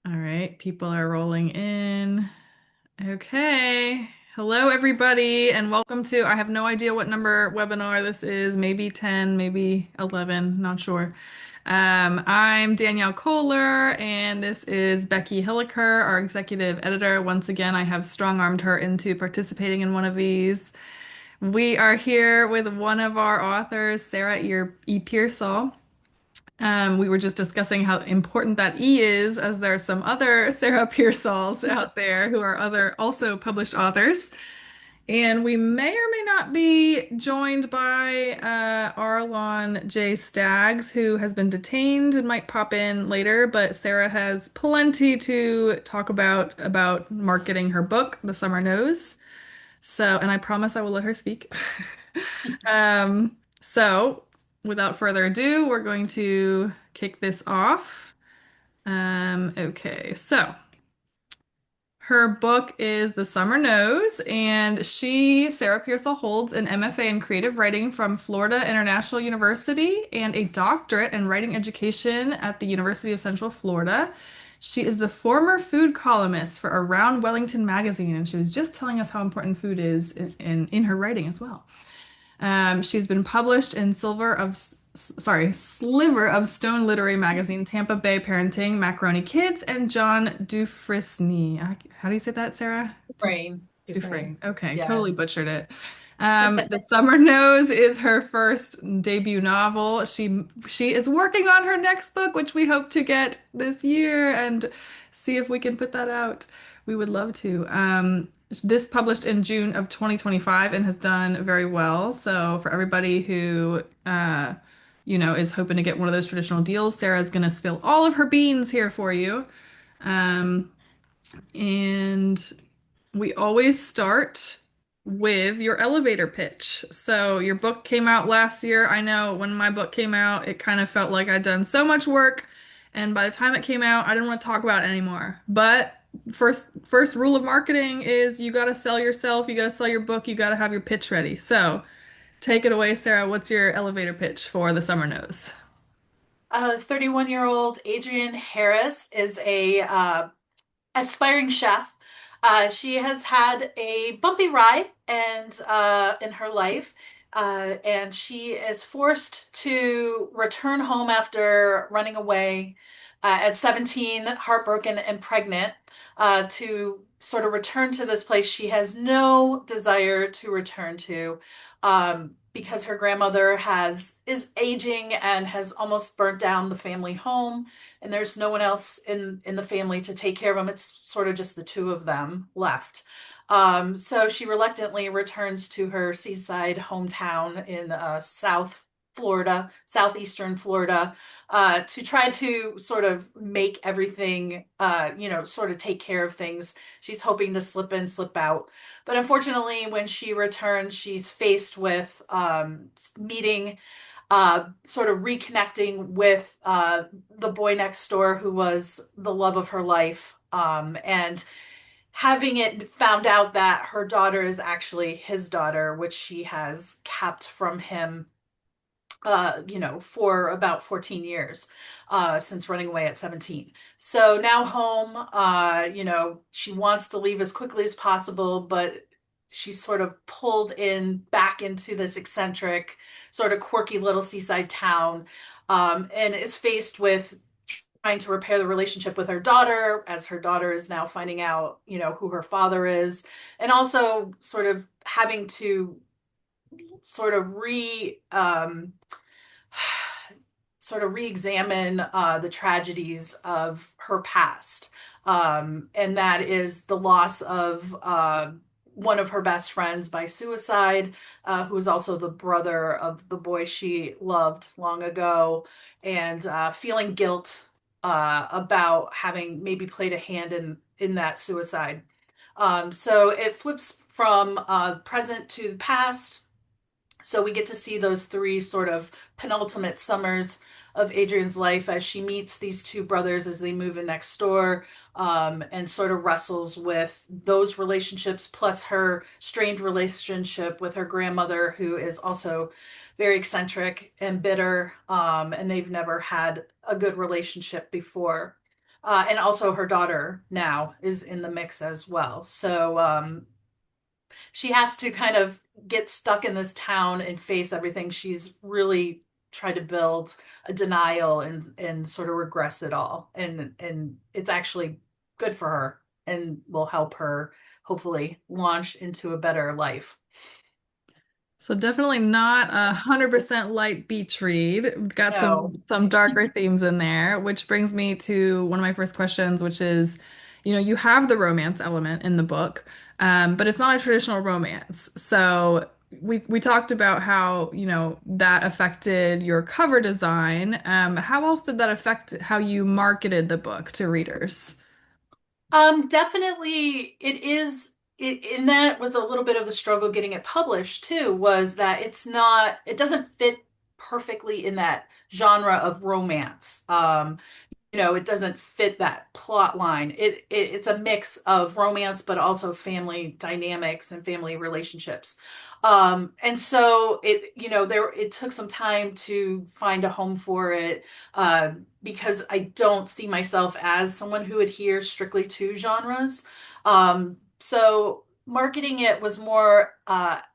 All right, people are rolling in. Okay. Hello, everybody, and welcome to, I have no idea what number webinar this is, maybe 10, maybe 11, not sure. I'm Danielle Kohler, and this is Becky Hilliker, our executive editor. Once again, I have strong-armed her into participating in one of these. We are here with one of our authors, Sarah E. Pearsall. We were just discussing how important that E is, as there are some other Sarah Pearsalls out there who are other also published authors. And we may or may not be joined by Arlon J. Staggs, who has been detained and might pop in later, but Sarah has plenty to talk about marketing her book, The Summer Knows. So, and I promise I will let her speak. So, without further ado, we're going to kick this off. Okay, so her book is The Summer Knows, and Sarah Pearsall, holds an MFA in creative writing from Florida International University and a doctorate in writing education at the University of Central Florida. She is the former food columnist for Around Wellington magazine, and she was just telling us how important food is in her writing as well. She's been published in Sliver of Stone Literary Magazine, Tampa Bay Parenting, Macaroni Kids, and John Dufresne. How do you say that, Sarah? Dufresne. Dufresne. Dufresne. Okay, Yeah. totally butchered it. The Summer Knows is her first debut novel. She is working on her next book, which we hope to get this year and see if we can put that out. We would love to. This published in June of 2025 and has done very well. So for everybody who is hoping to get one of those traditional deals, Sarah's gonna spill all of her beans here for you. Um, and we always start with your elevator pitch. So, your book came out last year. I know when my book came out, it kind of felt like I'd done so much work, and by the time it came out, I didn't want to talk about it anymore. But first rule of marketing is you got to sell yourself, you got to sell your book, you got to have your pitch ready. So, take it away, Sarah. What's your elevator pitch for The Summer Knows? 31-year-old Adrienne Harris is a aspiring chef. She has had a bumpy ride and in her life, and she is forced to return home after running away at 17, heartbroken and pregnant, to sort of return to this place she has no desire to return to. Because her grandmother is aging and has almost burnt down the family home, and there's no one else in the family to take care of them. It's sort of just the two of them left. So she reluctantly returns to her seaside hometown in southeastern Florida, to try to sort of make everything, sort of take care of things. She's hoping to slip in, slip out. But unfortunately, when she returns, she's faced with meeting, sort of reconnecting with the boy next door who was the love of her life, and having it found out that her daughter is actually his daughter, which she has kept from him, for about 14 years, since running away at 17. So now home, she wants to leave as quickly as possible, but she's sort of pulled in back into this eccentric, sort of quirky little seaside town, and is faced with trying to repair the relationship with her daughter, as her daughter is now finding out, who her father is, and also sort of having to sort of re-examine the tragedies of her past. And that is the loss of one of her best friends by suicide, who is also the brother of the boy she loved long ago, and feeling guilt about having maybe played a hand in that suicide. So it flips from present to the past, so we get to see those three sort of penultimate summers of Adrian's life as she meets these two brothers as they move in next door, and sort of wrestles with those relationships, plus her strained relationship with her grandmother, who is also very eccentric and bitter, and they've never had a good relationship before. And also her daughter now is in the mix as well. So she has to kind of get stuck in this town and face everything she's really tried to build, a denial, and sort of regress it all. And it's actually good for her and will help her hopefully launch into a better life. So definitely not 100% light beach read. We've got No. some darker themes in there, which brings me to one of my first questions, which is, you have the romance element in the book, but it's not a traditional romance. So we talked about how, that affected your cover design. How else did that affect how you marketed the book to readers? Definitely it is and that was a little bit of the struggle getting it published too, was that it doesn't fit perfectly in that genre of romance. It doesn't fit that plot line. It's a mix of romance, but also family dynamics and family relationships. And so it took some time to find a home for it, uh, because I don't see myself as someone who adheres strictly to genres. So marketing it was more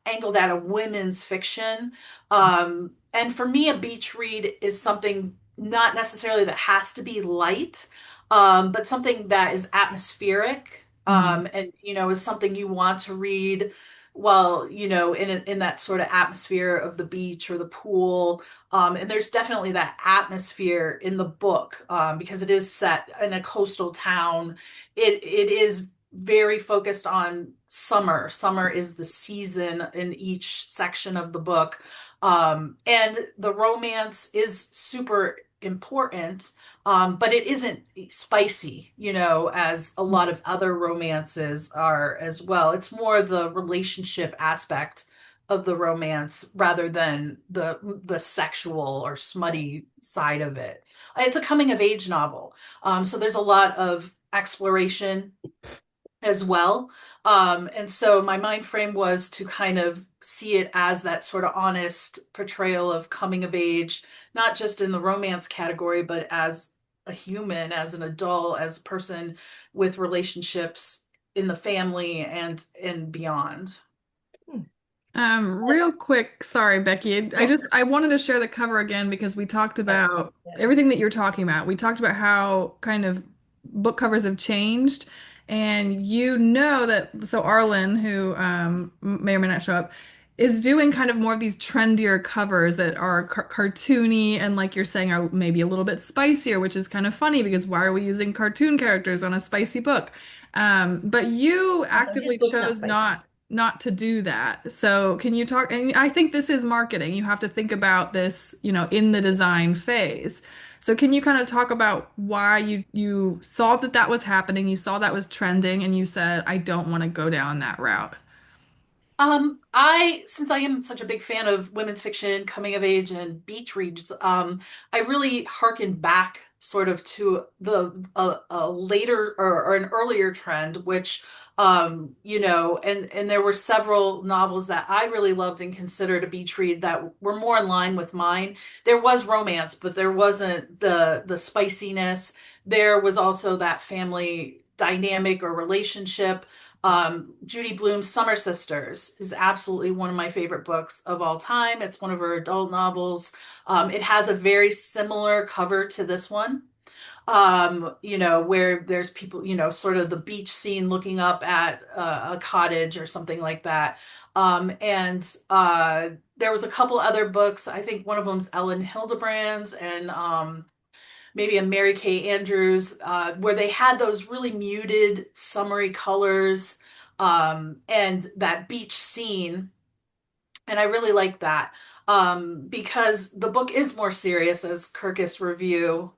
angled at a women's fiction. And for me, a beach read is something not necessarily that has to be light, but something that is atmospheric, Mhm. and is something you want to read while in that sort of atmosphere of the beach or the pool. And there's definitely that atmosphere in the book, because it is set in a coastal town. It is very focused on summer. Summer is the season in each section of the book. And the romance is super important, but it isn't spicy, as a lot of other romances are as well. It's more the relationship aspect of the romance rather than the sexual or smutty side of it. It's a coming of age novel, so there's a lot of exploration as well. And so my mind frame was to kind of see it as that sort of honest portrayal of coming of age, not just in the romance category, but as a human, as an adult, as a person with relationships in the family and beyond. Real quick, sorry, Becky. Oh, I wanted to share the cover again because we talked okay. about Yeah. everything that you're talking about. We talked about how kind of book covers have changed, and so Arlen, who may or may not show up, is doing kind of more of these trendier covers that are cartoony and, like you're saying, are maybe a little bit spicier, which is kind of funny because why are we using cartoon characters on a spicy book? But you His actively book's not chose spicy. not to do that. So can you talk, and I think this is marketing. You have to think about this, in the design phase. So can you kind of talk about why you saw that that was happening, you saw that was trending, and you said, I don't want to go down that route. Since I am such a big fan of women's fiction, coming of age, and beach reads, I really hearkened back sort of to a later or an earlier trend, which, and there were several novels that I really loved and considered a beach read that were more in line with mine. There was romance, but there wasn't the spiciness. There was also that family dynamic or relationship. Judy Blume's Summer Sisters is absolutely one of my favorite books of all time. It's one of her adult novels. It has a very similar cover to this one, where there's people, sort of the beach scene looking up at a cottage or something like that. And there was a couple other books. I think one of them's Ellen Hildebrand's, and maybe a Mary Kay Andrews, where they had those really muted, summery colors, and that beach scene. And I really like that, because the book is more serious, as Kirkus Review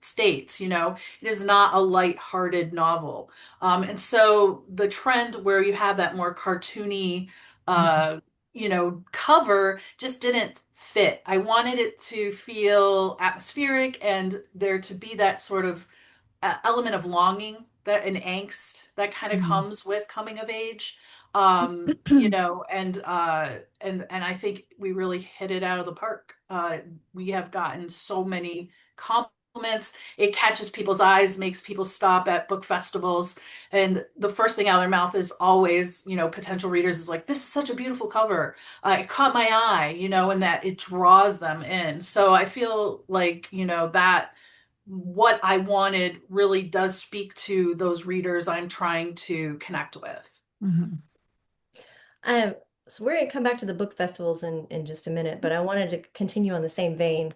states. It is not a light-hearted novel. And so the trend where you have that more cartoony, uh, cover just didn't fit. I wanted it to feel atmospheric and there to be that sort of element of longing that and angst that kind of Mhm. comes with coming of age. And I think we really hit it out of the park. We have gotten so many compliments it catches people's eyes, makes people stop at book festivals, and the first thing out of their mouth is always, potential readers is like, "This is such a beautiful cover. It caught my eye," and that it draws them in. So I feel like, that what I wanted really does speak to those readers I'm trying to connect with. Mhm. Um, so we're going to come back to the book festivals in just a minute, but I wanted to continue on the same vein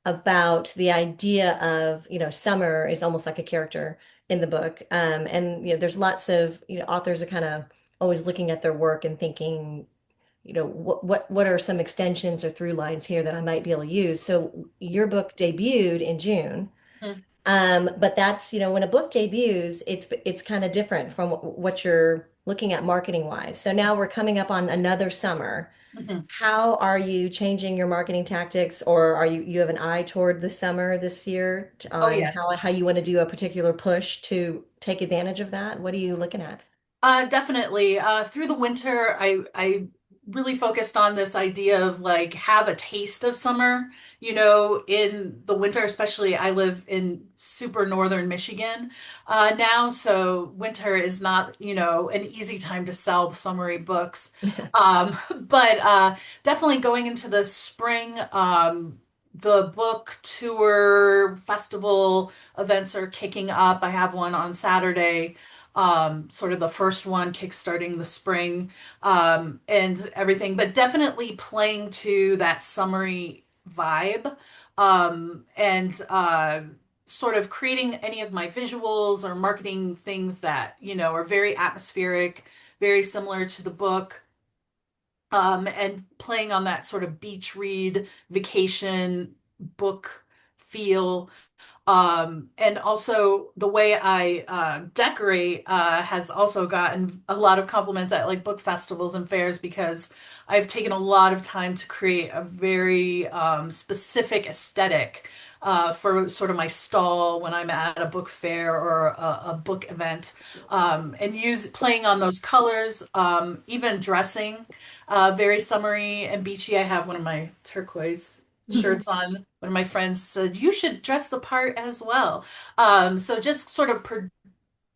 about the idea of, Summer is almost like a character in the book. And, there's lots of, authors are kind of always looking at their work and thinking, what are some extensions or through lines here that I might be able to use? So your book debuted in June. Mhm. But that's, when a book debuts, it's kind of different from what you're looking at marketing wise. So now we're coming up on another summer. Mhm. How are you changing your marketing tactics, or are you have an eye toward the summer this year Oh, on yeah. how you want to do a particular push to take advantage of that? What are you looking at? Definitely. Through the winter, I really focused on this idea of like have a taste of summer. In the winter, especially, I live in super northern Michigan now, so winter is not, an easy time to sell summery books. But definitely going into the spring, the book tour festival events are kicking up. I have one on Saturday, sort of the first one kickstarting the spring, and everything, but definitely playing to that summery vibe, and sort of creating any of my visuals or marketing things that, are very atmospheric, very similar to the book. And playing on that sort of beach read, vacation book feel, and also the way I decorate has also gotten a lot of compliments at like book festivals and fairs because I've taken a lot of time to create a very specific aesthetic for sort of my stall when I'm at a book fair or a book event, and use playing on those colors, even dressing very summery and beachy. I have one of my turquoise shirts on. One of my friends said, "You should dress the part as well." So just sort of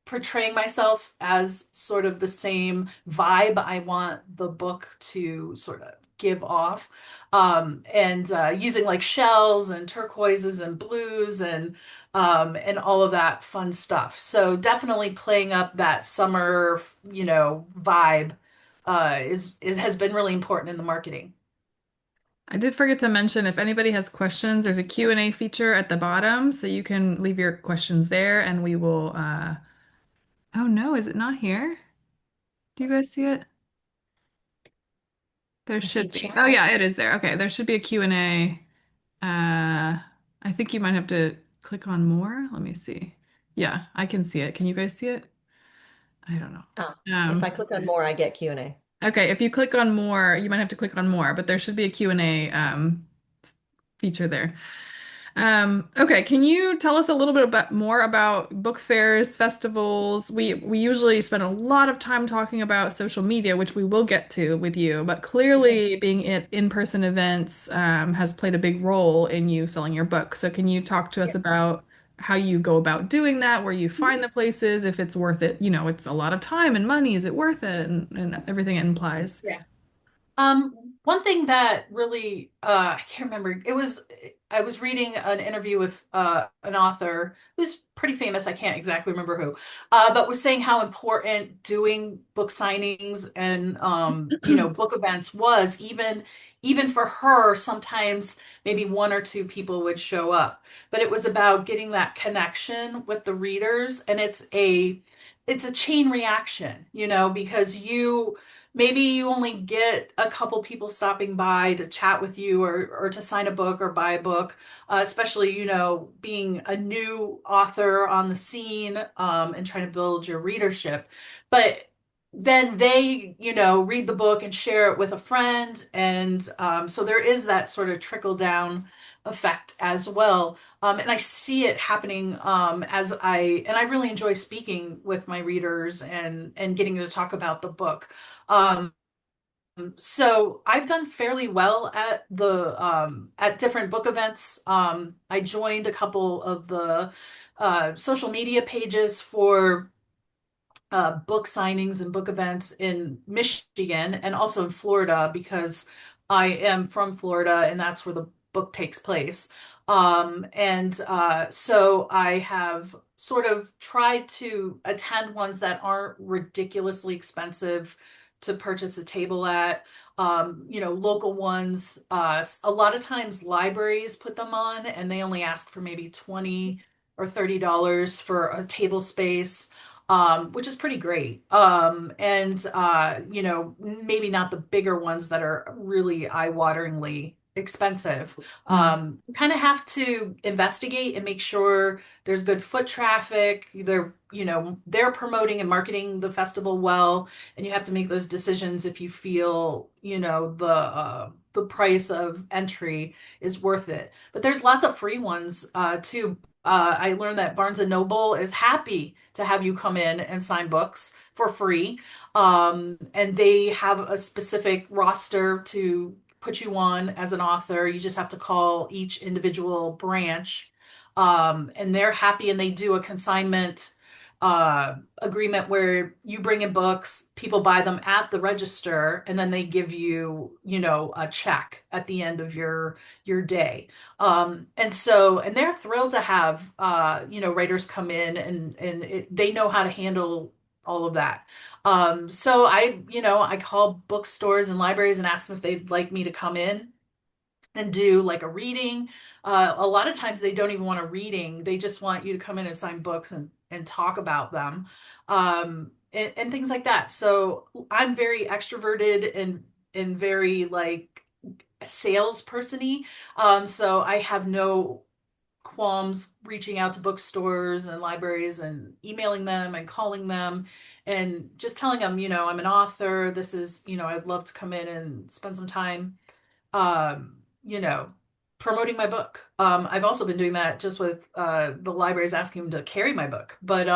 portraying myself as sort of the same vibe I want the book to sort of give off. And using like shells and turquoises and blues and all of that fun stuff. So definitely playing up that summer, vibe is has been really important in the marketing. I did forget to mention if anybody has questions, there's a Q&A feature at the bottom, so you can leave your questions there and we will oh no, is it not here? Do you guys see it? There I see should be. Oh chat. yeah, it is there. Okay, there should be a Q&A. I think you might have to click on more. Let me see. Yeah, I can see it. Can you guys see it? I don't know. Oh, if Um, I click on more, I get Q&A. okay, if you click on more, you might have to click on more, but there should be a Q&A feature there. Okay, can you tell us a little bit about more about book fairs, festivals? We usually spend a lot of time talking about social media, which we will get to with you, but clearly being at in-person events has played a big role in you selling your book. So can you talk to us Yeah. about how you go about doing that, where you find the places, if it's worth it? It's a lot of time and money. Is it worth it? And everything it implies. Yeah. One thing that really, I can't remember, I was reading an interview with an author who's pretty famous, I can't exactly remember who, but was saying how important doing book signings and, book events was, even for her, sometimes maybe one or two people would show up, but it was about getting that connection with the readers, and it's a chain reaction, because maybe you only get a couple people stopping by to chat with you or to sign a book or buy a book, especially, being a new author on the scene, and trying to build your readership. But then they, read the book and share it with a friend. And so there is that sort of trickle down effect as well. And I see it happening and I really enjoy speaking with my readers and getting to talk about the book. Um, So I've done fairly well at the at different book events. I joined a couple of the social media pages for book signings and book events in Michigan and also in Florida because I am from Florida and that's where the book takes place. So I have sort of tried to attend ones that aren't ridiculously expensive to purchase a table at. Local ones. A lot of times libraries put them on and they only ask for maybe 20 or $30 for a table space, which is pretty great. Maybe not the bigger ones that are really eye-wateringly expensive. Mm. You kind of have to investigate and make sure there's good foot traffic. They're promoting and marketing the festival well, and you have to make those decisions if you feel, the price of entry is worth it. But there's lots of free ones too. I learned that Barnes and Noble is happy to have you come in and sign books for free. And they have a specific roster to put you on as an author. You just have to call each individual branch. And they're happy and they do a consignment agreement where you bring in books, people buy them at the register, and then they give you, a check at the end of your day. And they're thrilled to have writers come in and they know how to handle all of that. So I call bookstores and libraries and ask them if they'd like me to come in and do like a reading. A lot of times they don't even want a reading. They just want you to come in and sign books and talk about them. And things like that. So I'm very extroverted and very like salesperson-y. So I have no qualms reaching out to bookstores and libraries and emailing them and calling them and just telling them, I'm an author. This is, I'd love to come in and spend some time, um, you know, promoting my book. I've also been doing that just with the libraries asking them to carry my book. But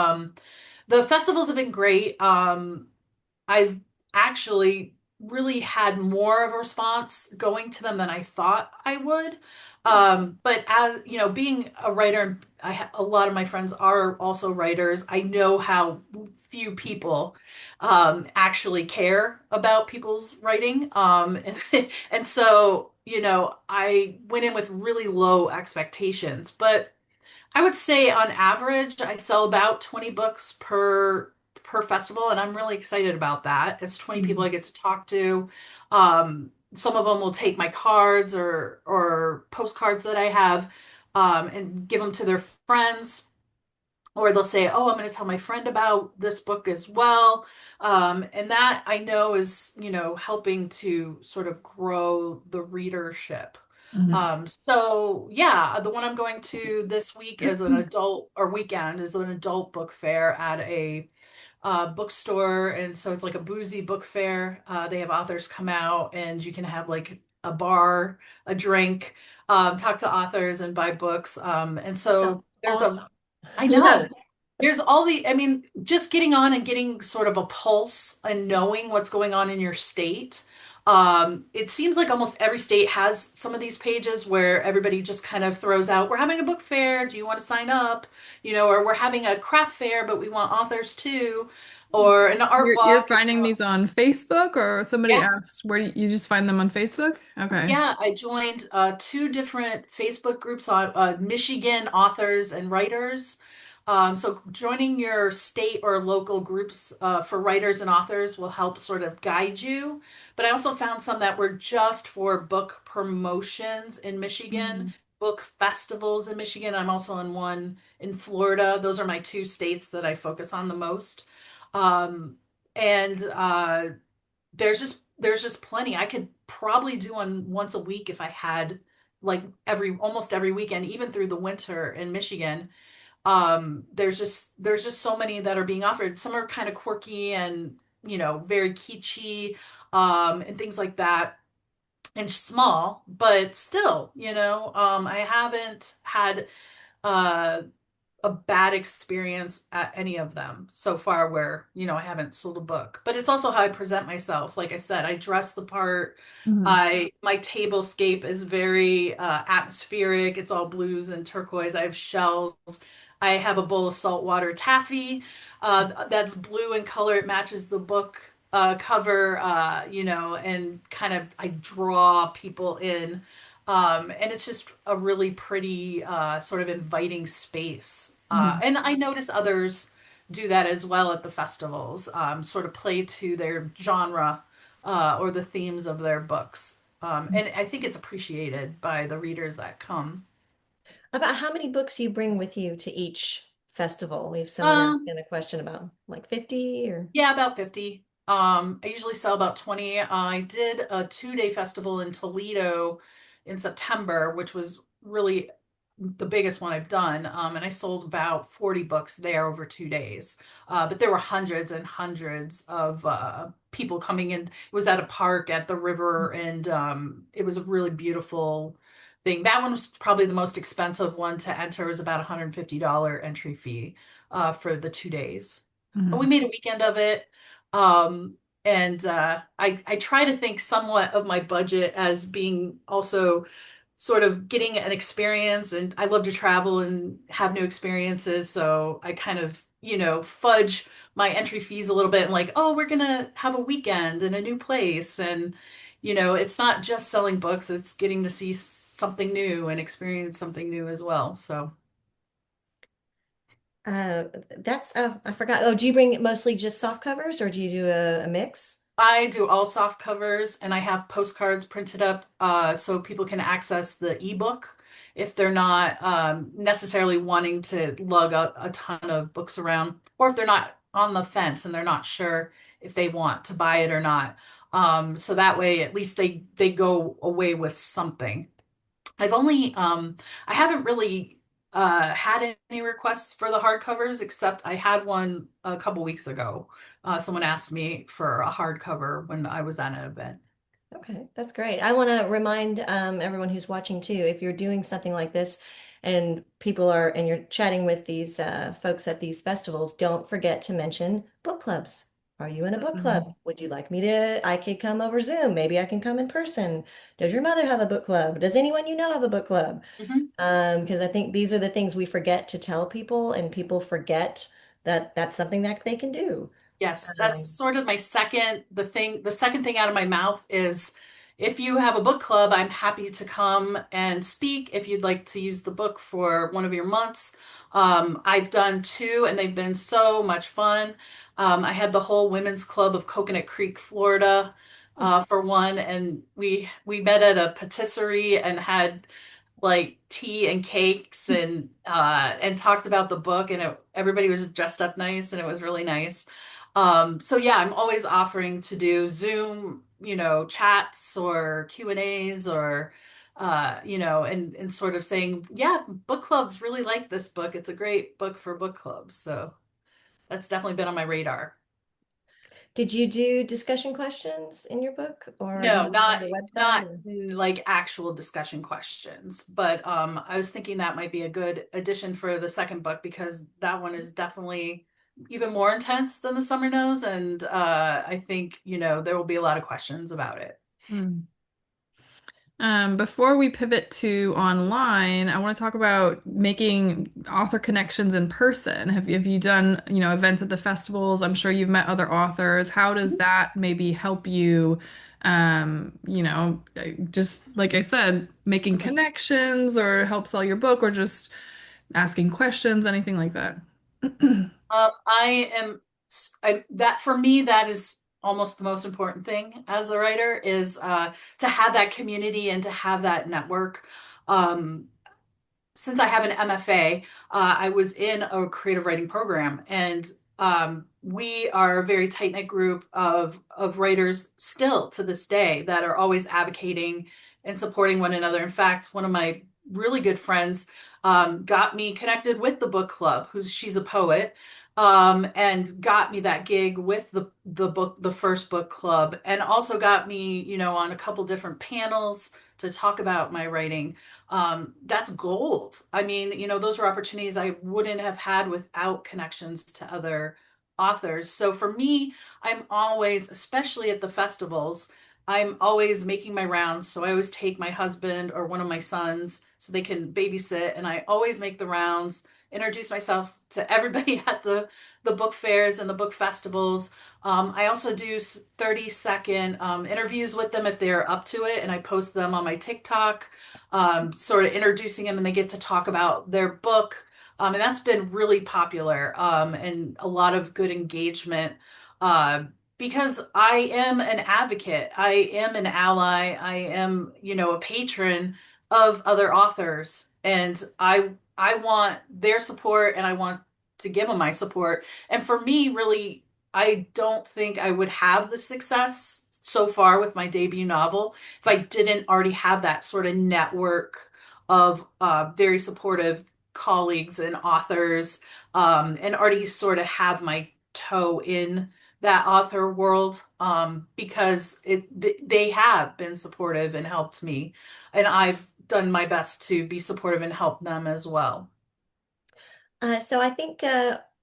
the festivals have been great. I've actually really had more of a response going to them than I thought I would. But as you know, being a writer, and a lot of my friends are also writers. I know how few people actually care about people's writing. And so, I went in with really low expectations, but I would say on average, I sell about 20 books per festival, and I'm really excited about that. It's 20 people I Mm. get to talk to. Some of them will take my cards or postcards that I have and give them to their friends, or they'll say, "Oh, I'm going to tell my friend about this book as well." And that I know is, helping to sort of grow the readership. Mhm. So yeah, the one I'm going to this week is an adult or weekend is an adult book fair at a bookstore. And so it's like a boozy book fair. They have authors come out and you can have like a bar, a drink, talk to authors and buy books. And Sounds so awesome. I Yeah. know. There's I mean, just getting on and getting sort of a pulse and knowing what's going on in your state. It seems like almost every state has some of these pages where everybody just kind of throws out, we're having a book fair. Do you want to sign up? Or we're having a craft fair, but we want authors too, or an art You're walk. finding these on Facebook or somebody Yeah. asked where do you just find them on Facebook? Okay. Yeah, I joined two different Facebook groups on Michigan authors and writers. So joining your state or local groups for writers and authors will help sort of guide you. But I also found some that were just for book promotions in Michigan, Mm. book festivals in Michigan. I'm also in one in Florida. Those are my two states that I focus on the most. Um, and there's just plenty. I could probably do one once a week if I had like almost every weekend, even through the winter in Michigan. There's just so many that are being offered. Some are kind of quirky and very kitschy, and things like that, and small, but still, I haven't had uh a bad experience at any of them so far where, I haven't sold a book. But it's also how I present myself. Like I said, I dress the part. Mhm. My tablescape is very atmospheric. It's all blues and turquoise. I have shells. I have a bowl of saltwater taffy that's blue in color. It matches the book cover, and kind of I draw people in. And it's just a really pretty, sort of inviting space. Mhm. And I notice others do that as well at the festivals, sort of play to their genre, or the themes of their books. And I think it's appreciated by the readers that come. About how many books do you bring with you to each festival? We have someone Um, asking a question about like 50 or Yeah, about 50. I usually sell about 20. I did a 2-day festival in Toledo in September, which was really the biggest one I've done. And I sold about 40 books there over 2 days. But there were hundreds and hundreds of people coming in. It was at a park at the river, and it was a really beautiful thing. That one was probably the most expensive one to enter. It was about $150 entry fee for the 2 days. But we Mhm. made a weekend of it. And I try to think somewhat of my budget as being also sort of getting an experience. And I love to travel and have new experiences. So I kind of, fudge my entry fees a little bit and like, oh, we're gonna have a weekend in a new place. And, it's not just selling books, it's getting to see something new and experience something new as well. So. uh that's I forgot. Oh, do you bring mostly just soft covers or do you do a mix? I do all soft covers and I have postcards printed up so people can access the ebook if they're not necessarily wanting to lug a ton of books around, or if they're not on the fence and they're not sure if they want to buy it or not. So that way at least they go away with something. I've only I haven't really had any requests for the hardcovers, except I had one a couple weeks ago. Someone asked me for a hardcover when I was at an event. Okay, that's great. I want to remind everyone who's watching too, if you're doing something like this and people are, and you're chatting with these folks at these festivals, don't forget to mention book clubs. Are you in a book club? Mhm. Would you like me to? I could come over Zoom. Maybe I can come in person. Does your mother have a book club? Does anyone you know have a book club? Mhm. Because I think these are the things we forget to tell people, and people forget that that's something that they can do. Yes, that's Um, sort of the second thing out of my mouth is if you have a book club, I'm happy to come and speak if you'd like to use the book for one of your months. I've done two and they've been so much fun. I had the whole women's club of Coconut Creek, Florida, for one, and we met at a patisserie and had like tea and cakes and talked about the book, and everybody was dressed up nice and it was really nice. So yeah, I'm always offering to do Zoom, chats or Q&As or and sort of saying, yeah, book clubs really like this book. It's a great book for book clubs. So that's definitely been on my radar. did you do discussion questions in your book or No, anything on not the website? not Or? like actual discussion questions, but I was thinking that might be a good addition for the second book because that one is definitely even more intense than the Summer Nose, and I think, there will be a lot of questions about it. Mhm. Before we pivot to online, I want to talk about making author connections in person. Have you done, events at the festivals? I'm sure you've met other authors. How does that maybe help you, just like I said, making Mhm. connections or help sell your book or just asking questions, anything like that? I am that for me that is almost the most important thing as a writer is to have that community and to have that network. Um, since I have an MFA, I was in a creative writing program, and we are a very tight-knit group of writers still to this day that are always advocating and supporting one another. In fact, one of my really good friends got me connected with the book club, she's a poet, and got me that gig with the first book club, and also got me, on a couple different panels to talk about my writing, that's gold. I mean, those were opportunities I wouldn't have had without connections to other authors. So for me, I'm always, especially at the festivals, I'm always making my rounds. So I always take my husband or one of my sons so they can babysit, and I always make the rounds, introduce myself to everybody at the book fairs and the book festivals. I also do 30-second interviews with them if they're up to it, and I post them on my TikTok, sort of introducing them, and they get to talk about their book. And that's been really popular, and a lot of good engagement. Uh, because I am an advocate, I am an ally, I am, a patron of other authors, and I want their support, and I want to give them my support. And for me, really, I don't think I would have the success so far with my debut novel if I didn't already have that sort of network of very supportive colleagues and authors, and already sort of have my toe in that author world, because they have been supportive and helped me, and I've done my best to be supportive and help them as well. So I think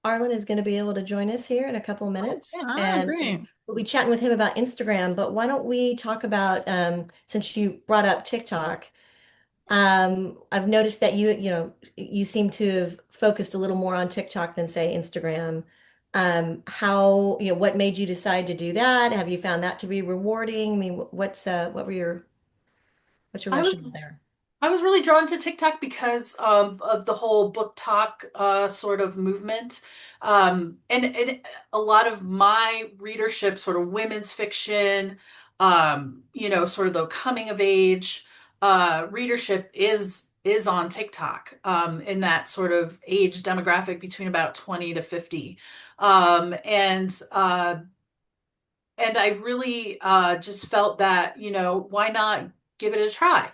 Arlen is going to be able to join us here in a couple of minutes, Ah, and so great. we'll be chatting with him about Instagram. But why don't we talk about since you brought up TikTok? I've noticed that you seem to have focused a little more on TikTok than say Instagram. What made you decide to do that? Have you found that to be rewarding? I mean, what's your I was rationale there? I was really drawn to TikTok because of the whole book talk sort of movement. And a lot of my readership, sort of women's fiction, sort of the coming of age readership is on TikTok, in that sort of age demographic between about 20 to 50. And I really just felt that, why not give it a try?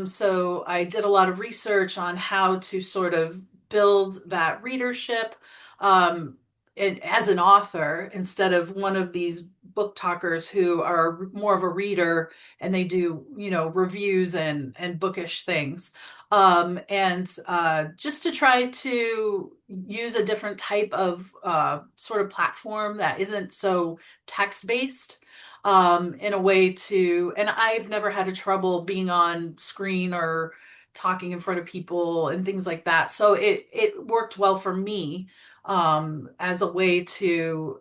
So I did a lot of research on how to sort of build that readership, um, as an author instead of one of these book talkers who are more of a reader and they do, reviews and bookish things. And just to try to use a different type of sort of platform that isn't so text-based, in a way and I've never had a trouble being on screen or talking in front of people and things like that. So it worked well for me, as a way to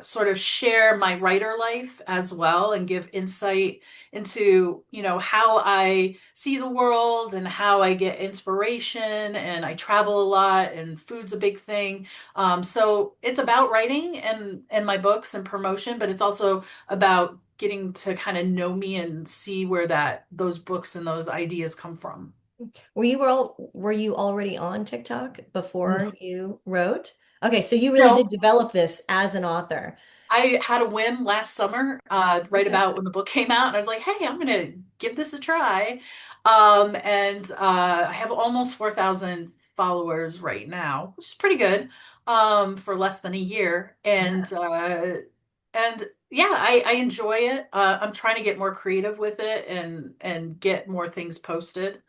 sort of share my writer life as well and give insight into, how I see the world and how I get inspiration. And I travel a lot, and food's a big thing. So it's about writing and my books and promotion, but it's also about getting to kind of know me and see where those books and those ideas come from. Were you already on TikTok before No, you wrote? Okay, so you really did no, develop this as an author. I had a whim last summer, right Okay. about when the book came out, and I was like, "Hey, I'm gonna give this a try." And I have almost 4,000 followers right now, which is pretty good, for less than a year. And yeah, I enjoy it. I'm trying to get more creative with it and get more things posted.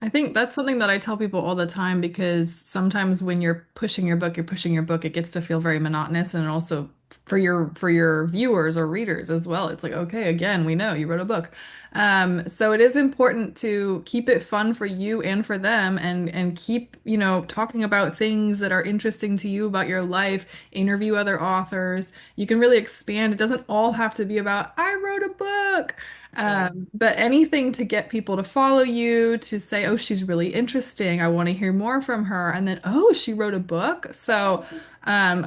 I think that's something that I tell people all the time because sometimes when you're pushing your book, it gets to feel very monotonous and also for your viewers or readers as well. It's like, okay, again, we know you wrote a book. So it is important to keep it fun for you and for them and keep, talking about things that are interesting to you about your life, interview other authors. You can really expand. It doesn't all have to be about, I wrote a book. Right. But anything to get people to follow you, to say, oh, she's really interesting. I want to hear more from her. And then, oh, she wrote a book. So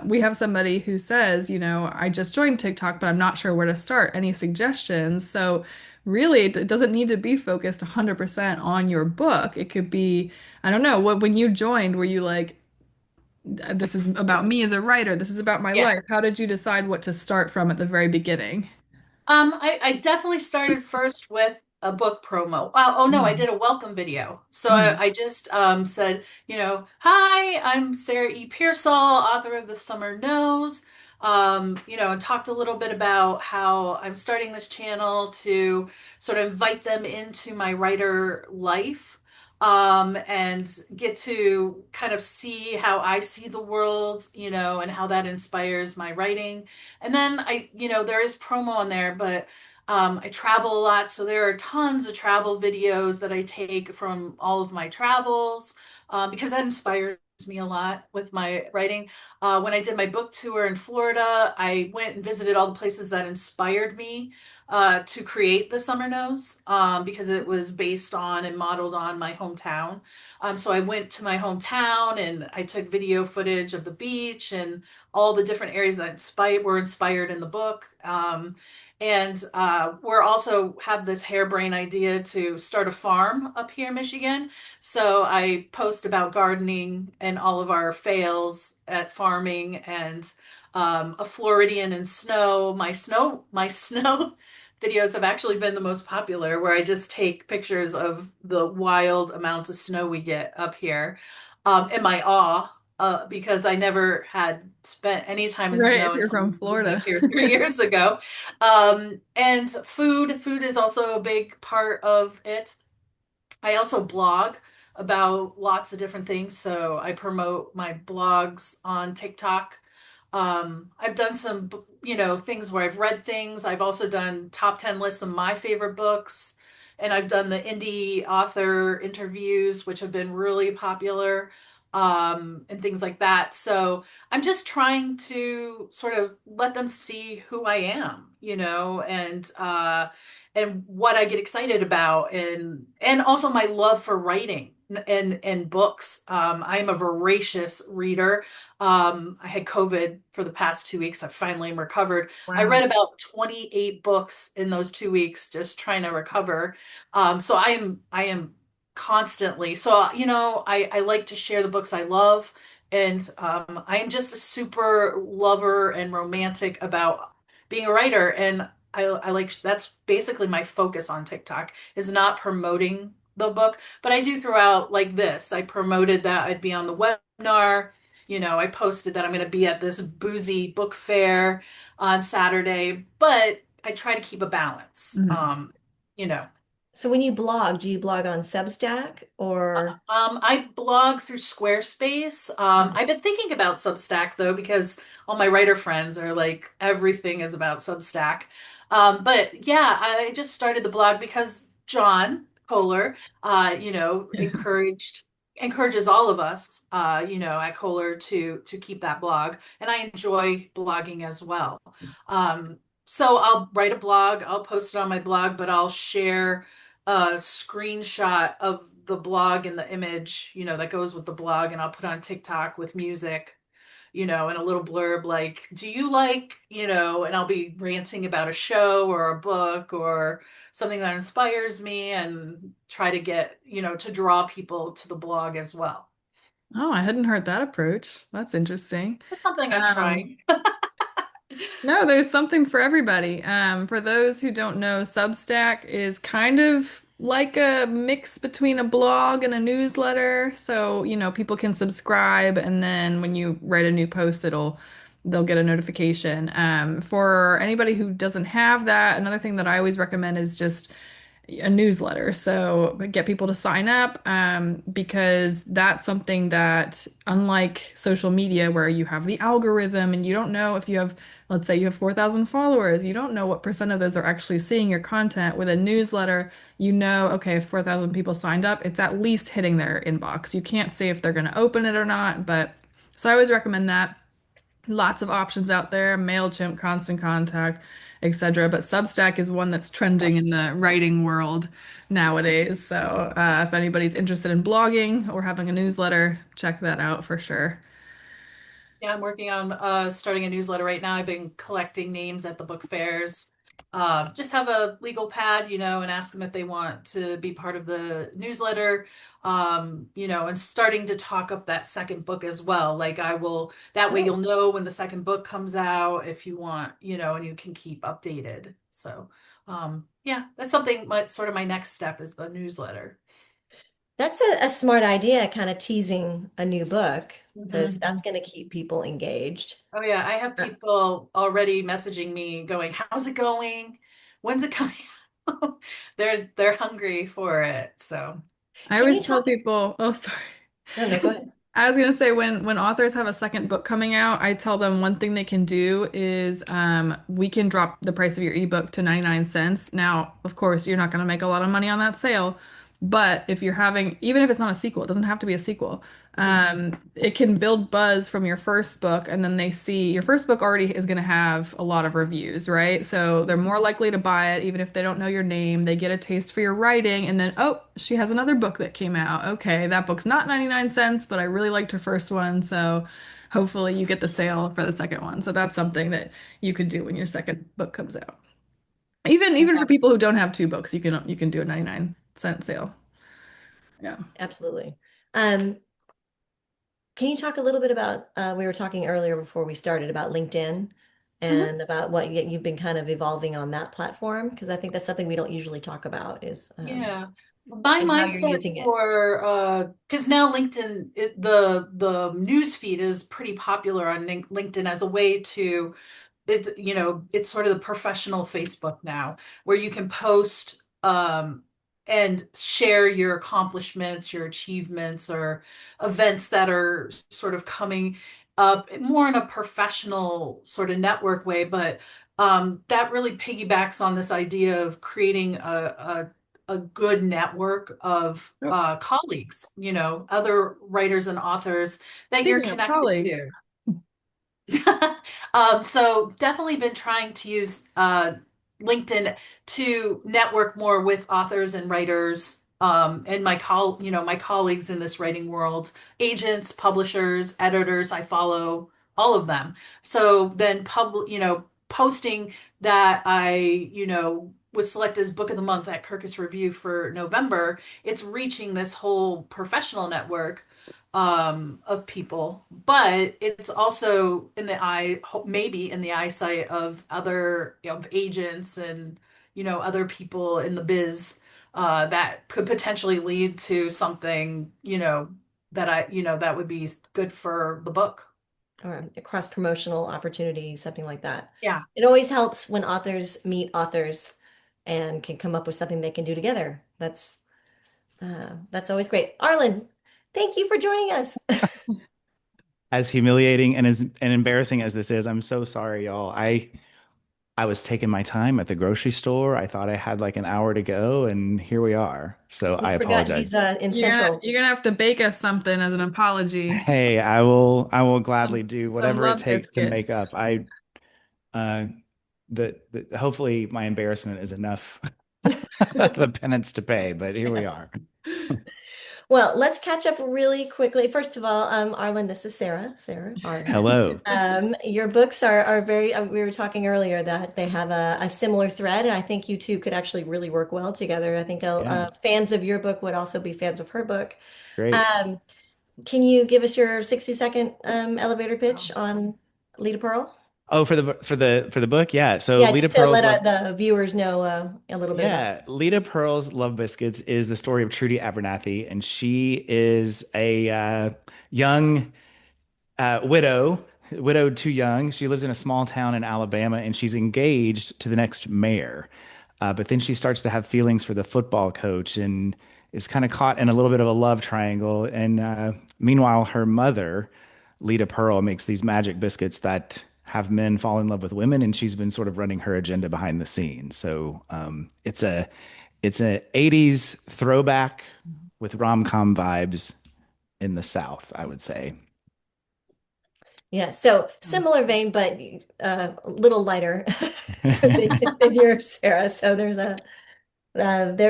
we have somebody who says, I just joined TikTok, but I'm not sure where to start. Any suggestions? So really, it doesn't need to be focused 100% on your book. It could be, I don't know, when you joined, were you like, this is about me as a writer, this is about my Yeah. life? How did you decide what to start from at the very beginning? I definitely started first with a book promo. Oh no, I Mhm. did a welcome video. So Mhm. I just said, hi, I'm Sarah E. Pearsall, author of The Summer Knows. and talked a little bit about how I'm starting this channel to sort of invite them into my writer life, and get to kind of see how I see the world, and how that inspires my writing. And then there is promo on there, but I travel a lot, so there are tons of travel videos that I take from all of my travels, because that inspires me a lot with my writing. When I did my book tour in Florida, I went and visited all the places that inspired me to create the Summer Nose, because it was based on and modeled on my hometown. So I went to my hometown and I took video footage of the beach and all the different areas that were inspired in the book. And we're also have this harebrained idea to start a farm up here in Michigan. So I post about gardening and all of our fails at farming, and a Floridian in snow. My snow videos have actually been the most popular, where I just take pictures of the wild amounts of snow we get up here, and my awe. Because I never had spent any time in Right, if snow you're until from we moved up Florida. here 3 years ago. And food is also a big part of it. I also blog about lots of different things. So I promote my blogs on TikTok. I've done some, things where I've read things. I've also done top 10 lists of my favorite books. And I've done the indie author interviews, which have been really popular, and things like that. So I'm just trying to sort of let them see who I am, and what I get excited about, and also my love for writing and books. I am a voracious reader. I had COVID for the past 2 weeks. I finally am recovered. I Wow. read about 28 books in those 2 weeks, just trying to recover. So I am constantly. So, I like to share the books I love. And I am just a super lover and romantic about being a writer. And I like that's basically my focus on TikTok, is not promoting the book, but I do throw out like this. I promoted that I'd be on the webinar. I posted that I'm going to be at this boozy book fair on Saturday, but I try to keep a balance. Mhm. You know, So when you blog, do you blog on Substack or? I blog through Squarespace. I've been thinking about Substack though, because all my writer friends are like, everything is about Substack. But yeah, I just started the blog because John Kohler, encourages all of us, at Kohler to keep that blog, and I enjoy blogging as well. So I'll write a blog, I'll post it on my blog, but I'll share a screenshot of the blog and the image, that goes with the blog, and I'll put on TikTok with music, and a little blurb like, do you like, and I'll be ranting about a show or a book or something that inspires me, and try to get, to draw people to the blog as well. Oh, I hadn't heard that approach. That's interesting. That's something I'm Um, trying. No, there's something for everybody. For those who don't know, Substack is kind of like a mix between a blog and a newsletter. So, people can subscribe, and then when you write a new post, they'll get a notification. For anybody who doesn't have that, another thing that I always recommend is just a newsletter. So get people to sign up, because that's something that, unlike social media, where you have the algorithm and you don't know if you have, let's say you have 4,000 followers, you don't know what percent of those are actually seeing your content. With a newsletter, okay, if 4,000 people signed up, it's at least hitting their inbox. You can't say if they're going to open it or not, but so I always recommend that. Lots of options out there, MailChimp, Constant Contact, etc. But Substack is one that's trending in the writing world nowadays. So if anybody's interested in blogging or having a newsletter, check that out for sure. Yeah, I'm working on starting a newsletter right now. I've been collecting names at the book fairs. Just have a legal pad, and ask them if they want to be part of the newsletter. And starting to talk up that second book as well. Like I will, that way Oh, you'll know when the second book comes out if you want, and you can keep updated. So, yeah, that's something, sort of my next step is the newsletter. That's a smart idea, kind of teasing a new book, because that's Mhm. going to keep people engaged. Oh yeah, I have Uh, people already messaging me going, "How's it going? When's it coming out?" They're hungry for it. So, I Can always you talk? tell people, oh, sorry. No, no, go ahead. I was gonna say when authors have a second book coming out, I tell them one thing they can do is we can drop the price of your ebook to 99 cents. Now, of course, you're not gonna make a lot of money on that sale, but if you're having, even if it's not a sequel, it doesn't have to be a sequel. It can build buzz from your first book, and then they see your first book already is going to have a lot of reviews, right? So they're more likely to buy it, even if they don't know your name. They get a taste for your writing, and then, oh, she has another book that came out. Okay, that book's not 99 cents, but I really liked her first one. So hopefully you get the sale for the second one. So that's something that you could do when your second book comes out. Even for people who don't have two books, you can do a 99-cent sale. Yeah. Absolutely. Um, can you talk a little bit about, we were talking earlier before we started about LinkedIn Mhm. and about what you've been kind of evolving on that platform? Because I think that's something we don't usually talk about is yeah. My and how you're mindset using it. for because now LinkedIn the news feed is pretty popular on LinkedIn as a way to it's sort of the professional Facebook now where you can post and share your accomplishments, your achievements, or events that are sort of coming up more in a professional sort of network way. But that really piggybacks on this idea of creating a good network of Oh, colleagues, other writers and authors that you're speaking of connected colleagues. to. So definitely been trying to use LinkedIn to network more with authors and writers, and my colleagues in this writing world, agents, publishers, editors, I follow all of them. So then posting that was selected as book of the month at Kirkus Review for November, it's reaching this whole professional network of people, but it's also in the maybe in the eyesight of other of agents and other people in the biz that could potentially lead to something that would be good for the book. Or a cross-promotional opportunity, something like that. Yeah. It always helps when authors meet authors and can come up with something they can do together. That's always great. Arlen, thank you for joining us. As humiliating and as and embarrassing as this is, I'm so sorry, y'all. I was taking my time at the grocery store. I thought I had like an hour to go, and here we are. So He I forgot apologize. he's in You're gonna Central. you're gonna have to bake us something as an apology. Hey, I will gladly do Some whatever it love takes to make biscuits. up. I uh the hopefully my embarrassment is enough of a penance to pay, but here we are. Well, let's catch up really quickly. First of all, Arlen, this is Sarah. Sarah, Arlen. Hello. Your books are very, we were talking earlier that they have a similar thread, and I think you two could actually really work well together. I think Yeah, fans of your book would also be fans of her book. great. Um, can you give us your 60-second elevator pitch on Lita Pearl? Oh, for the book, yeah. So Yeah, Lita just to Pearl's let Love, the viewers know a little bit about it. yeah, Lita Pearl's Love Biscuits is the story of Trudy Abernathy, and she is a young widow, widowed too young. She lives in a small town in Alabama, and she's engaged to the next mayor. But then she starts to have feelings for the football coach and is kind of caught in a little bit of a love triangle. And meanwhile, her mother, Lita Pearl, makes these magic biscuits that have men fall in love with women, and she's been sort of running her agenda behind the scenes. So it's a 80s throwback with rom-com vibes in the South, I would say. Yeah, so similar vein, but a little lighter than yours, Sarah. So there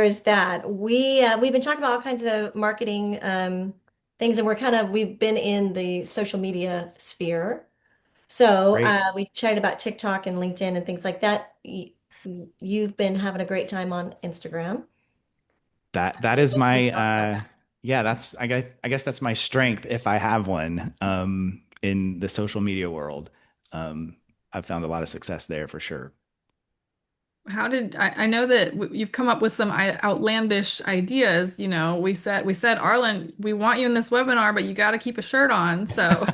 is that. We've been talking about all kinds of marketing things, and we've been in the social media sphere. So Great. we chatted about TikTok and LinkedIn and things like that. You've been having a great time on Instagram. That is What can you my tell us about that? yeah, that's I guess that's my strength if I have one in the social media world. Um I've found a lot of success there for sure. How did I know that you've come up with some outlandish ideas, we said Arlen, we want you in this webinar, but you got to keep a shirt on. So,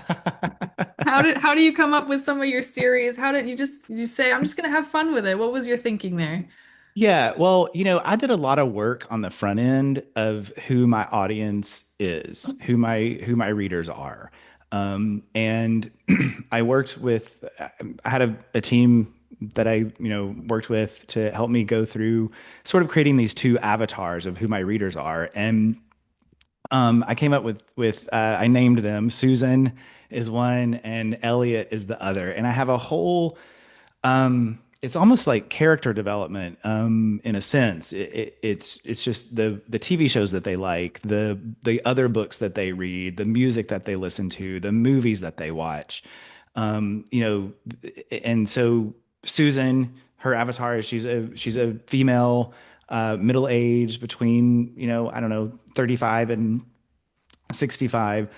how do you come up with some of your series? How did you say I'm just going to have fun with it? What was your thinking there? Yeah, well, I did a lot of work on the front end of who my audience is, who my readers are. And I worked with I had a team that I worked with to help me go through sort of creating these two avatars of who my readers are. And I came up with I named them. Susan is one and Elliot is the other. And I have a whole it's almost like character development, in a sense. It's just the TV shows that they like, the other books that they read, the music that they listen to, the movies that they watch. You know, and so Susan, her avatar is she's a female, middle age between, I don't know, 35 and 65,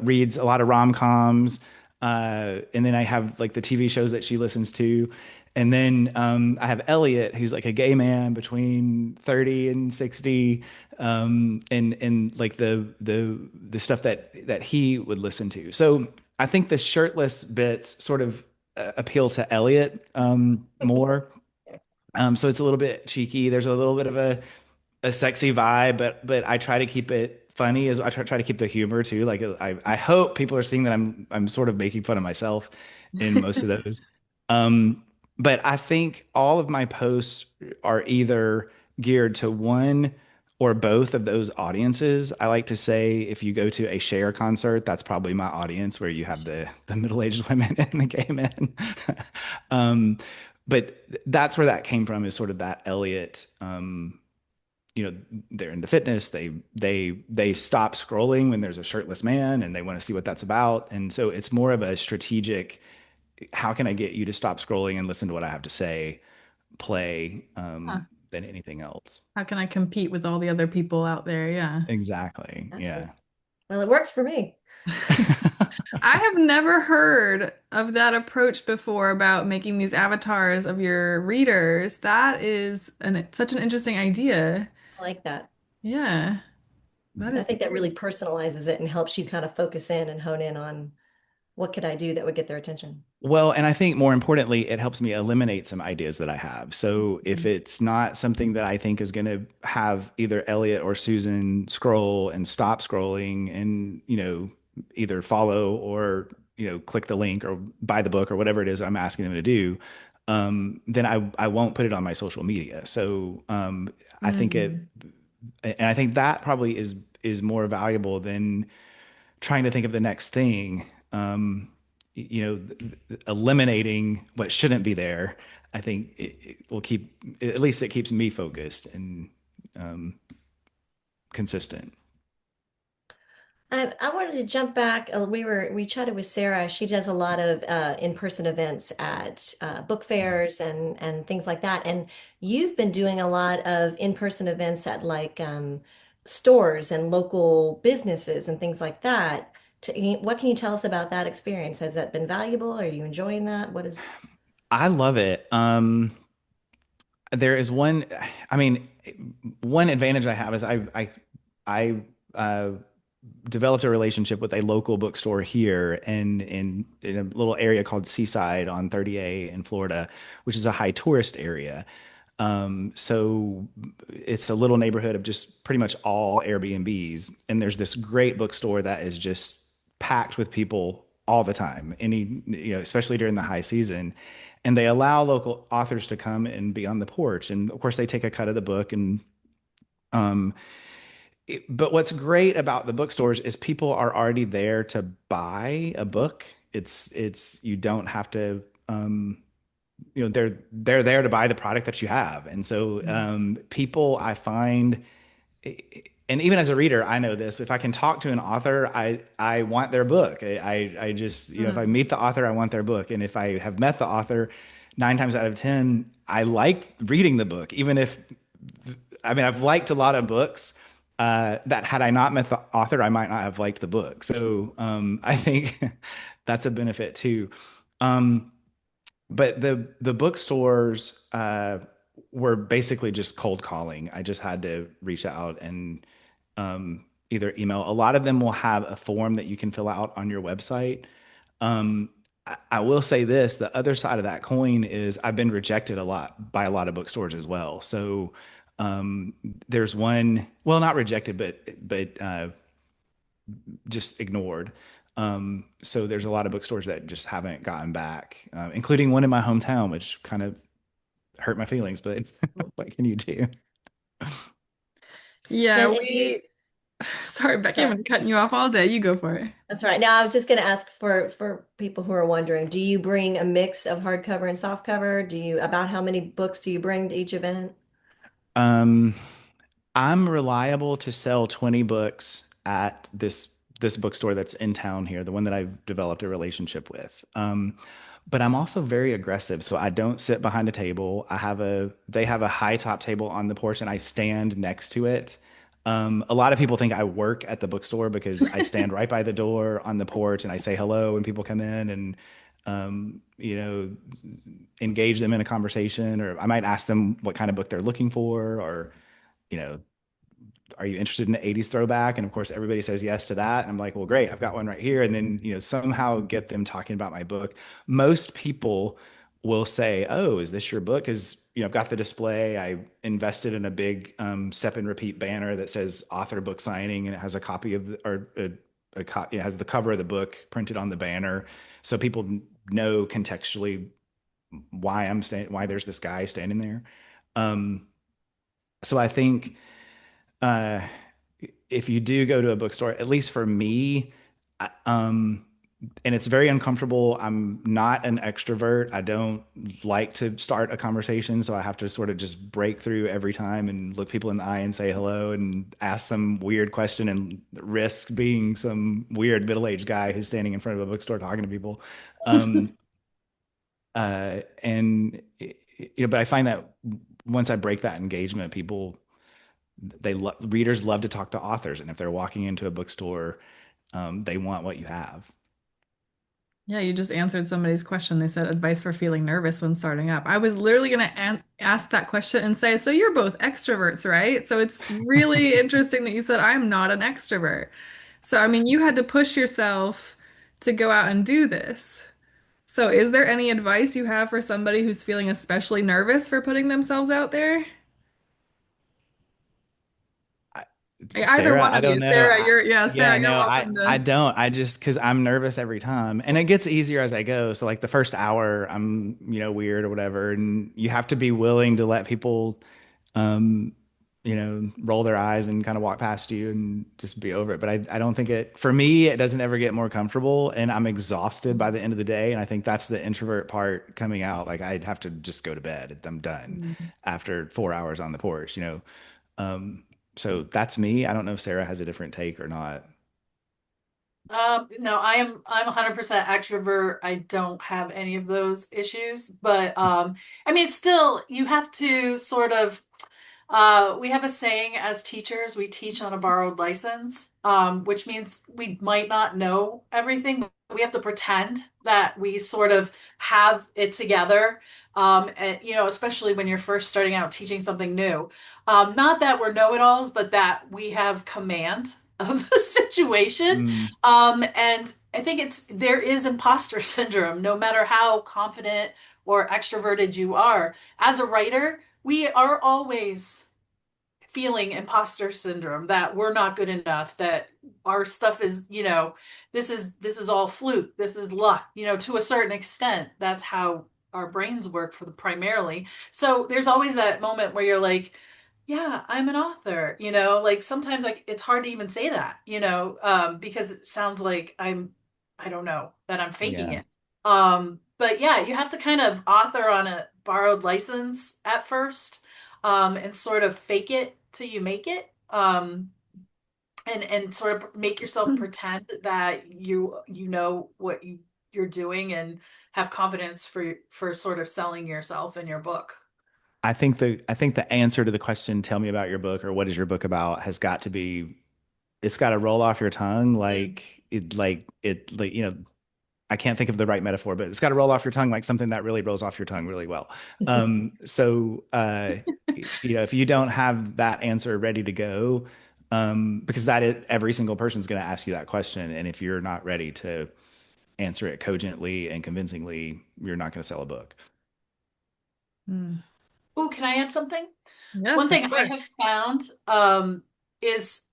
reads a lot of rom-coms. And then I have like the TV shows that she listens to. And then I have Elliot, who's like a gay man between 30 and 60, and like the stuff that he would listen to. So I think the shirtless bits sort of appeal to Elliot more. So it's a little bit cheeky. There's a little bit of a sexy vibe, but I try to keep it funny as I try to keep the humor too. Like I hope people are seeing that I'm sort of making fun of myself in most of those. Um, but I think all of my posts are either geared to one or both of those audiences. I like to say if you go to a Cher concert, that's probably my audience where you have the middle-aged women and the gay men. um, but that's where that came from, is sort of that Elliot, they're into fitness. They stop scrolling when there's a shirtless man and they want to see what that's about. And so it's more of a strategic, how can I get you to stop scrolling and listen to what I have to say, play, Huh. than anything else. How can I compete with all the other people out there? Yeah. Exactly. Yeah. Absolutely. Well, it works for me. I have never heard of that approach before about making these avatars of your readers. That is such an interesting idea. I like that. Yeah, that I is think that great. really personalizes it and helps you kind of focus in and hone in on what could I do that would get their attention. Well, and I think more importantly, it helps me eliminate some ideas that I have. So if Mhm. it's not something that I think is going to have either Elliot or Susan scroll and stop scrolling and, either follow or, click the link or buy the book or whatever it is I'm asking them to do, then I won't put it on my social media. So I think Mm. it, and I think that probably is more valuable than trying to think of the next thing. Eliminating what shouldn't be there. I think it will keep, at least it keeps me focused and um, consistent. I wanted to jump back. We chatted with Sarah. She does a lot of in-person events at book fairs and things like that. And you've been doing a lot of in-person events at like stores and local businesses and things like that. What can you tell us about that experience? Has that been valuable? Are you enjoying that? What is? I love it. There is one, I mean, one advantage I have is I developed a relationship with a local bookstore here in a little area called Seaside on 30A in Florida, which is a high tourist area. So it's a little neighborhood of just pretty much all Airbnbs, and there's this great bookstore that is just packed with people all the time. Especially during the high season, and they allow local authors to come and be on the porch, and of course they take a cut of the book and um but what's great about the bookstores is people are already there to buy a book. It's you don't have to they're there to buy the product that you have. And so people I find, and even as a reader, I know this. If I can talk to an author, I want their book. I just, if I Mm. meet the author, I want their book. And if I have met the author, 9 times out of 10, I like reading the book. Even if, I mean, I've liked a lot of books that had I not met the author, I might not have liked the book. So I think that's a benefit too. Um, but the bookstores were basically just cold calling. I just had to reach out and either email. A lot of them will have a form that you can fill out on your website. I will say this, the other side of that coin is I've been rejected a lot by a lot of bookstores as well. So um, there's one, well, not rejected, but just ignored. So there's a lot of bookstores that just haven't gotten back, including one in my hometown, which kind of hurt my feelings, but what can you do? Yeah, And you, we sorry, Becky, I'm sorry, gonna cut you off all day. You go for it. that's right. Now, I was just going to ask for people who are wondering, do you bring a mix of hardcover and softcover? About how many books do you bring to each event? Um, I'm reliable to sell 20 books at this bookstore that's in town here, the one that I've developed a relationship with. But I'm also very aggressive, so I don't sit behind a table. They have a high top table on the porch, and I stand next to it. A lot of people think I work at the bookstore because I stand right by the door on the porch and I say hello when people come in and you know, engage them in a conversation, or I might ask them what kind of book they're looking for, or you know, are you interested in the 80s throwback? And of course, everybody says yes to that. And I'm like, well, great, I've got one right here. And then, somehow get them talking about my book. Most people will say, oh, is this your book? Because, I've got the display. I invested in a big step and repeat banner that says author book signing, and it has a copy of, or it has the cover of the book printed on the banner. So people know contextually why there's this guy standing there. Um, so I think uh, if you do go to a bookstore, at least for me, and it's very uncomfortable. I'm not an extrovert. I don't like to start a conversation, so I have to sort of just break through every time and look people in the eye and say hello and ask some weird question and risk being some weird middle-aged guy who's standing in front of a bookstore talking to people. Um, and but I find that once I break that engagement, people readers love to talk to authors, and if they're walking into a bookstore, they want what you have. Yeah, you just answered somebody's question. They said advice for feeling nervous when starting up. I was literally going to ask that question and say, so you're both extroverts, right? So it's really interesting that you said I'm not an extrovert. So, I mean, you had to push yourself to go out and do this. So, is there any advice you have for somebody who's feeling especially nervous for putting themselves out there? I, Either Sarah, one I of don't you. know. Sarah, Yeah, you're no, welcome I to. don't. I just because I'm nervous every time, and it gets easier as I go. So like the first hour, I'm weird or whatever, and you have to be willing to let people, um, roll their eyes and kind of walk past you and just be over it. But I don't think for me, it doesn't ever get more comfortable, and I'm exhausted by the end of the day, and I think that's the introvert part coming out. Like I'd have to just go to bed. I'm done Mm. after 4 hours on the porch. Um, so that's me. I don't know if Sarah has a different take or not. No, I'm 100% extrovert. I don't have any of those issues, but I mean, still, you have to sort of we have a saying as teachers, we teach on a borrowed license, which means we might not know everything, but we have to pretend that we sort of have it together. And, especially when you're first starting out teaching something new. Not that we're know-it-alls, but that we have command of the situation. Mm, And I think there is imposter syndrome, no matter how confident or extroverted you are. As a writer, we are always feeling imposter syndrome that we're not good enough, that our stuff is, this is all fluke, this is luck, to a certain extent. That's how our brains work for the primarily. So there's always that moment where you're like, yeah, I'm an author, like sometimes like it's hard to even say that, because it sounds like I don't know, that I'm faking yeah. it. But yeah, you have to kind of author on a borrowed license at first, and sort of fake it till you make it. And sort of make yourself pretend that you know what you're doing and have confidence for sort of selling yourself and your book. I think the answer to the question, tell me about your book or what is your book about, has got to be, it's got to roll off your tongue Mm. like it, like I can't think of the right metaphor, but it's got to roll off your tongue like something that really rolls off your tongue really well. If you don't have that answer ready to go, because every single person's going to ask you that question, and if you're not ready to answer it cogently and convincingly, you're not going to sell a book. Mm. Oh, can I add something? One Yes, of thing I course. have found is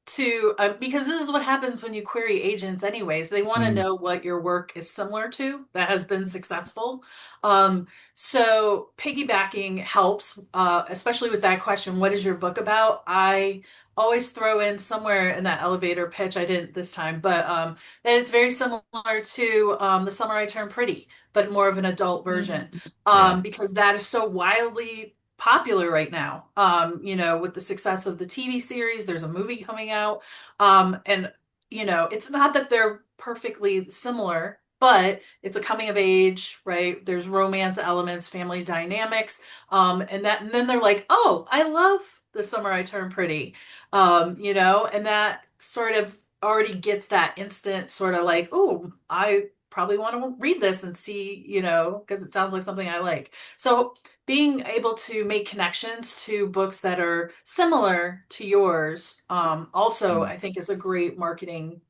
to because this is what happens when you query agents anyways. They want to Mm, know what your work is similar to that has been successful. um so piggybacking helps, especially with that question, what is your book about? I always throw in somewhere in that elevator pitch, I didn't this time, but that it's very similar to The Summer I Turned Pretty, but more of an adult version, Mm. yeah. because that is so wildly popular right now. With the success of the TV series, there's a movie coming out. And it's not that they're perfectly similar, but it's a coming of age, right? There's romance elements, family dynamics. And then they're like, oh, I love The Summer I Turned Pretty. And that sort of already gets that instant sort of like, oh, I probably want to read this and see, because it sounds like something I like. So being able to make connections to books that are similar to yours, also Mm, I think is a great marketing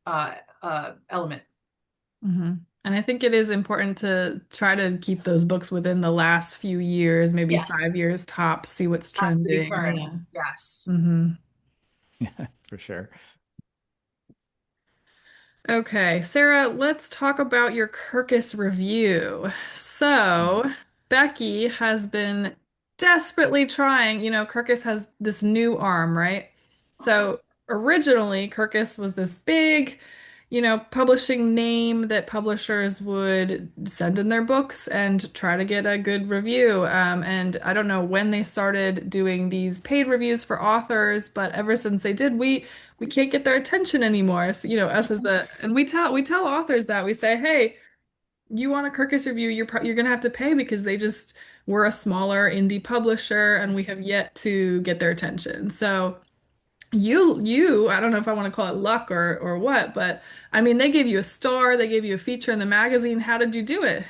element. Hmm. And I think it is important to try to keep those books within the last few years, maybe Yes, 5 years tops, see what's has to be trending. current. Yeah. Yes. Hmm. yeah, for sure. Okay, Sarah, let's talk about your Kirkus review. Mm, So, Becky has been desperately trying, Kirkus has this new arm, right? Mhm. So, originally, Kirkus was this big, publishing name that publishers would send in their books and try to get a good review. And I don't know when they started doing these paid reviews for authors, but ever since they did, we can't get their attention anymore. So, us as and we tell authors that we say, hey, you want a Kirkus review, you're gonna have to pay because we're a smaller indie publisher and we have yet to get their attention. So I don't know if I want to call it luck or what, but I mean, they gave you a star, they gave you a feature in the magazine. How did you do it?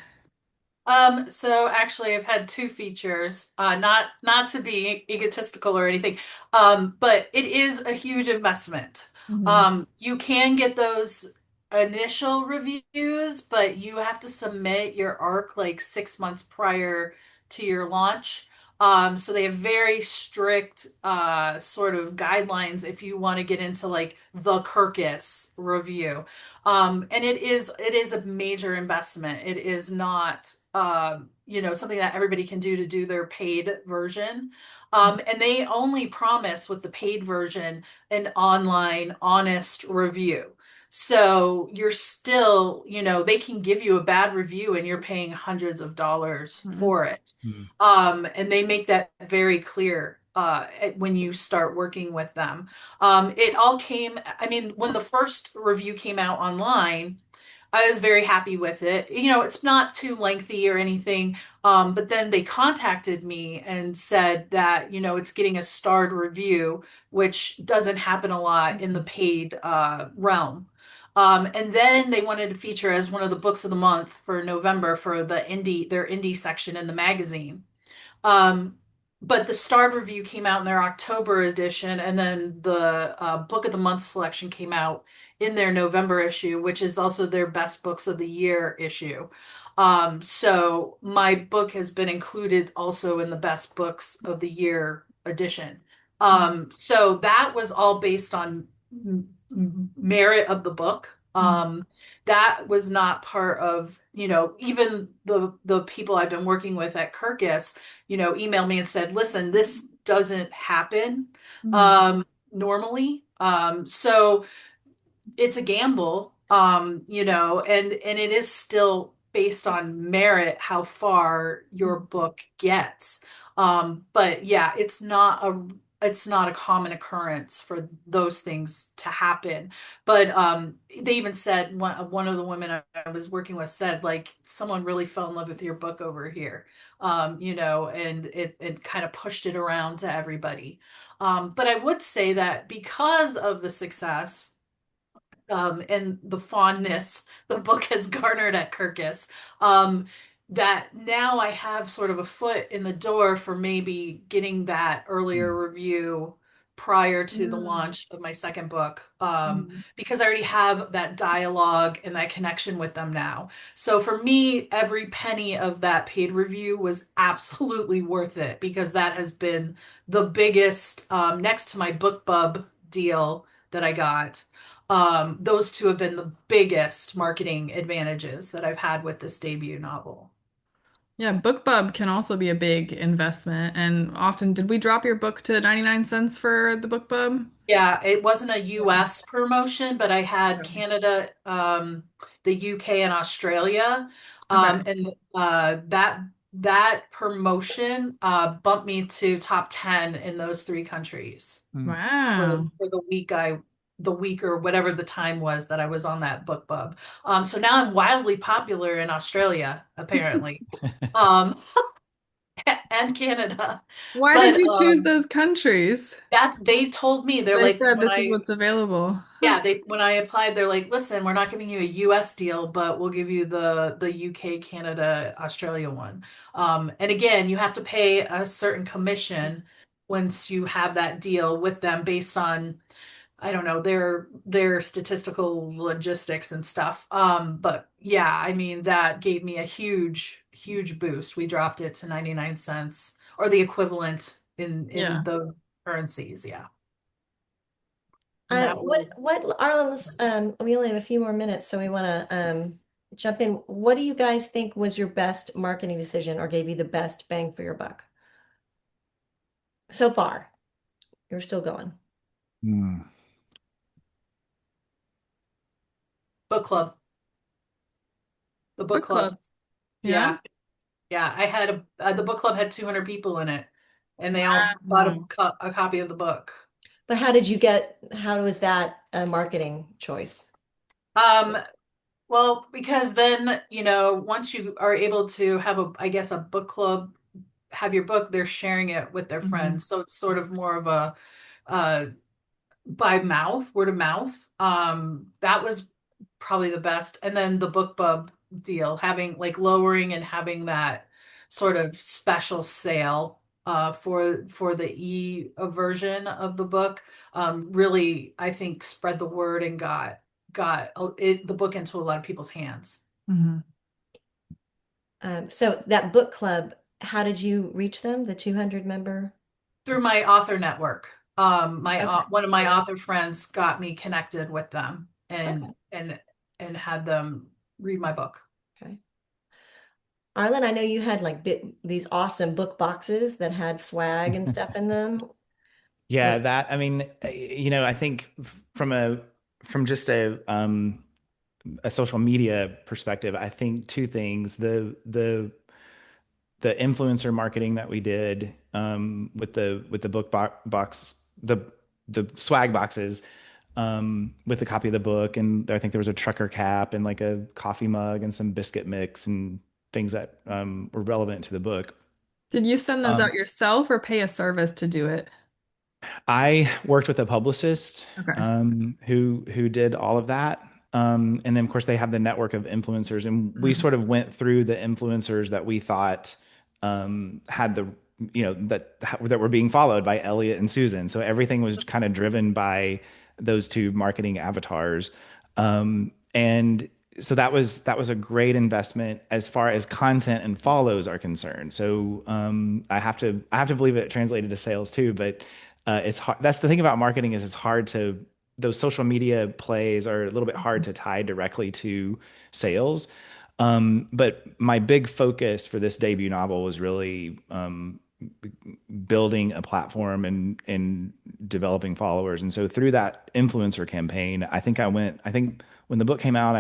So actually I've had two features, not to be egotistical or anything, but it is a huge investment. Hmm. You can get those initial reviews, but you have to submit your arc like 6 months prior to your launch. So they have very strict sort of guidelines if you want to get into like the Kirkus review. And it is a major investment. It is not something that everybody can do their paid version. And they only promise with the paid version an online honest review. So you're still, they can give you a bad review and you're paying hundreds of dollars Hmm. for it. mm, And they make that very clear when you start working with them. It all came, I mean, when the first review came out online, I was very happy with it. It's not too lengthy or anything. But then they contacted me and said that, it's getting a starred review, which doesn't happen a lot in the paid realm. And then they wanted to feature as one of the books of the month for November for their indie section in the magazine. Um, but the Starred review came out in their October edition, and then the Book of the Month selection came out in their November issue, which is also their Best Books of the Year issue. So my book has been included also in the Best Books of the Year edition. So that was all based on merit of the book. That was not part of, even the people I've been working with at Kirkus, emailed me and said, listen, this doesn't happen Hmm. normally. So it's a gamble, and it is still based on merit how far your book gets. But yeah, it's not a common occurrence for those things to happen. But they even said one of the women I was working with said like someone really fell in love with your book over here, and it kind of pushed it around to everybody. But I would say that because of the success, and the fondness the book has garnered at Kirkus, um, that now I have sort of a foot in the door for maybe getting that earlier review prior to the Mm. launch of my second book, Mm. because I already have that dialogue and that connection with them now. So for me, every penny of that paid review was absolutely worth it because that has been the biggest, next to my BookBub deal that I got. Those two have been the biggest marketing advantages that I've had with this debut novel. Yeah, BookBub can also be a big investment. And often, did we drop your book to 99 cents for the BookBub? Yeah, it wasn't a Yeah. US promotion, but I had Okay. Canada, the UK, and Australia. Okay. That promotion bumped me to top 10 in those three countries Mm. Wow. for the week or whatever the time was that I was on that BookBub. So now I'm wildly popular in Australia, apparently. Um, and Canada. Why did But you choose those countries? that's they told me they're They like said this is what's available. Huh. yeah, they when I applied, they're like, listen, we're not giving you a US deal, but we'll give you the UK, Canada, Australia one. And again, you have to pay a certain commission once you have that deal with them based on, I don't know, their statistical logistics and stuff. But yeah, I mean that gave me a huge boost. We dropped it to 99 cents or the equivalent in Yeah. those currencies, yeah. And that was What, Arlen, we only have a few more minutes, so we want to jump in. What do you guys think was your best marketing decision or gave you the best bang for your buck so far? You're still going. Mm. book club. The book Book club. clubs. Yeah. Yeah. Yeah, I had the book club had 200 people in it and they all bought Wow. a copy of the book. But how was that a marketing choice? Um, well, because then, once you are able to have I guess a book club, have your book, they're sharing it with their Mhm. friends. So it's sort of more of a uh by mouth, word of mouth. That was probably the best. And then the BookBub deal, having like lowering and having that sort of special sale for the version of the book, really I think spread the word and the book into a lot of people's hands. Mhm. So that book club, how did you reach them? The 200 member? Through my author network. My Okay. one of my So, author friends got me connected with them okay. and had them read my book. Okay. Arlen, I know you had like these awesome book boxes that had swag and stuff in them. Yeah, Was that, I mean, I think from just a social media perspective, I think two things. The influencer marketing that we did with the box, the swag boxes with a copy of the book, and I think there was a trucker cap and like a coffee mug and some biscuit mix and things that were relevant to the book. Did you send those out Um, yourself or pay a service to do it? I worked with a publicist Okay. who did all of that. And then of course they have the network of influencers, and we Mhm. sort of went through the influencers that we thought had the that were being followed by Elliot and Susan. So everything was kind of driven by those two marketing avatars. And so that was a great investment as far as content and follows are concerned. So I have to believe it translated to sales too, but it's hard. That's the thing about marketing is it's hard to those social media plays are a little bit hard to tie directly to sales. But my big focus for this debut novel was really building a platform and developing followers. And so through that influencer campaign, I think when the book came out,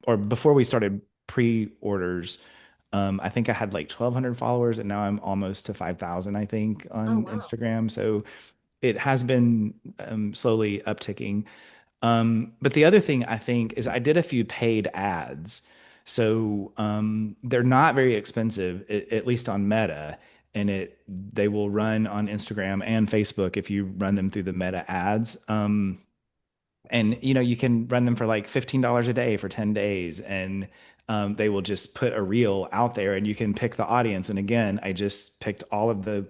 or before we started pre-orders, I think I had like 1,200 followers, and now I'm almost to 5,000, I think, Oh, on wow. Instagram. So it has been slowly upticking. But the other thing I think is I did a few paid ads. So they're not very expensive, at least on Meta, and they will run on Instagram and Facebook if you run them through the Meta ads. and you can run them for like $15 a day for 10 days, and they will just put a reel out there, and you can pick the audience. And again, I just picked all of the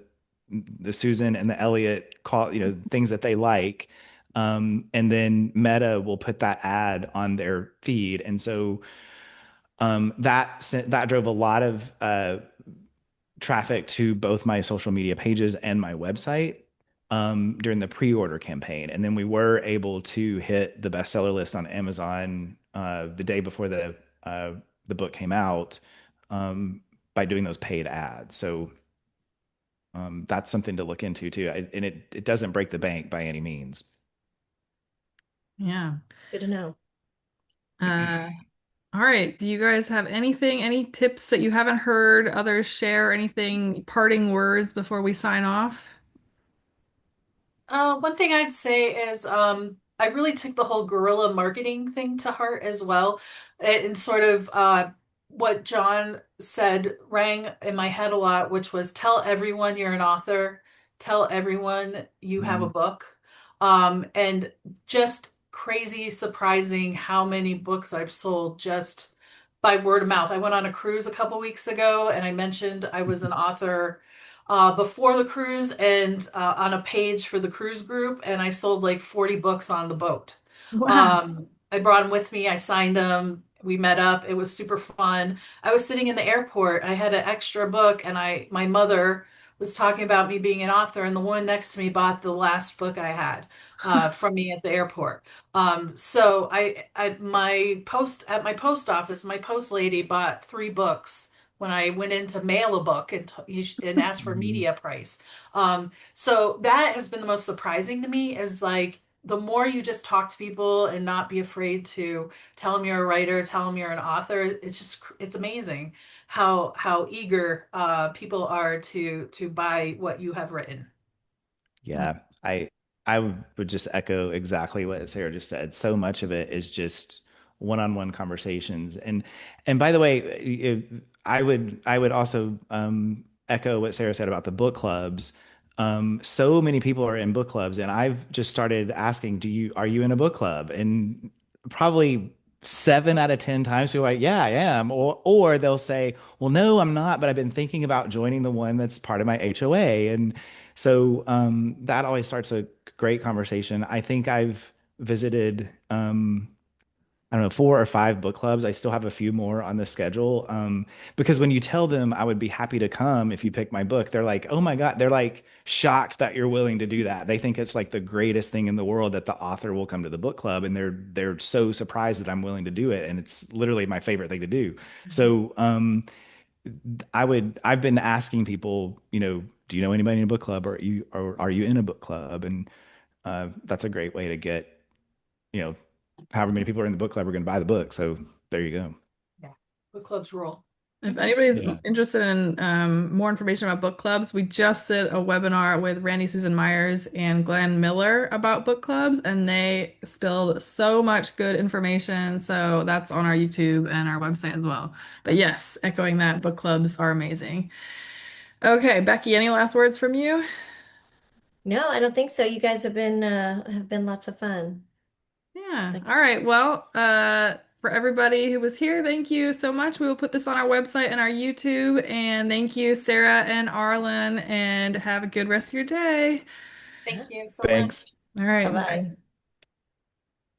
Susan and the Elliot call, things that they like. And then Meta will put that ad on their feed. And so that drove a lot of traffic to both my social media pages and my website during the pre-order campaign. And then we were able to hit the bestseller list on Amazon the day before the book came out, by doing those paid ads. So that's something to look into too. And it doesn't break the bank by any means. Yeah. Good to know. Uh, all right. Do you guys have any tips that you haven't heard others share, anything, parting words before we sign off? One thing I'd say is I really took the whole guerrilla marketing thing to heart as well. And sort of what John said rang in my head a lot, which was tell everyone you're an author, tell everyone you have a Mhm. book. And just crazy surprising how many books I've sold just by word of mouth. I went on a cruise a couple weeks ago and I mentioned I was an author before the cruise and on a page for the cruise group, and I sold like 40 books on the boat. Wow. I brought them with me. I signed them. We met up. It was super fun. I was sitting in the airport. I had an extra book, and my mother was talking about me being an author, and the woman next to me bought the last book I had from me at the airport. So my post at my post office, my post lady bought 3 books when I went in to mail a book and asked for Mhm. media price. So that has been the most surprising to me is like the more you just talk to people and not be afraid to tell them you're a writer, tell them you're an author, it's amazing how eager people are to buy what you have written. Yeah, I would just echo exactly what Sarah just said. So much of it is just one-on-one conversations. And by the way, I would also echo what Sarah said about the book clubs. So many people are in book clubs, and I've just started asking, are you in a book club? And probably 7 out of 10 times people are like, yeah, I am. Or they'll say, well, no, I'm not, but I've been thinking about joining the one that's part of my HOA. And so that always starts a great conversation. I think I've visited, I don't know, 4 or 5 book clubs. I still have a few more on the schedule. Because when you tell them I would be happy to come if you pick my book, they're like, oh my God, they're like shocked that you're willing to do that. They think it's like the greatest thing in the world that the author will come to the book club, and they're so surprised that I'm willing to do it. And it's literally my favorite thing to do. So I've been asking people, do you know anybody in a book club, or are you in a book club? And that's a great way to get, you know, however many people are in the book club are going to buy the book. So there you go. Yeah. Book clubs rule. If anybody's Yeah. interested in more information about book clubs, we just did a webinar with Randy Susan Myers and Glenn Miller about book clubs, and they spilled so much good information. So that's on our YouTube and our website as well. But yes, echoing that, book clubs are amazing. Okay, Becky, any last words from you? No, I don't think so. You guys have been lots of fun. Yeah. Thanks. All right. Well, for everybody who was here, thank you so much. We will put this on our website and our YouTube. And thank you, Sarah and Arlen, and have a good rest of your day. Thank you so much. Thanks. All right. Bye-bye. Bye.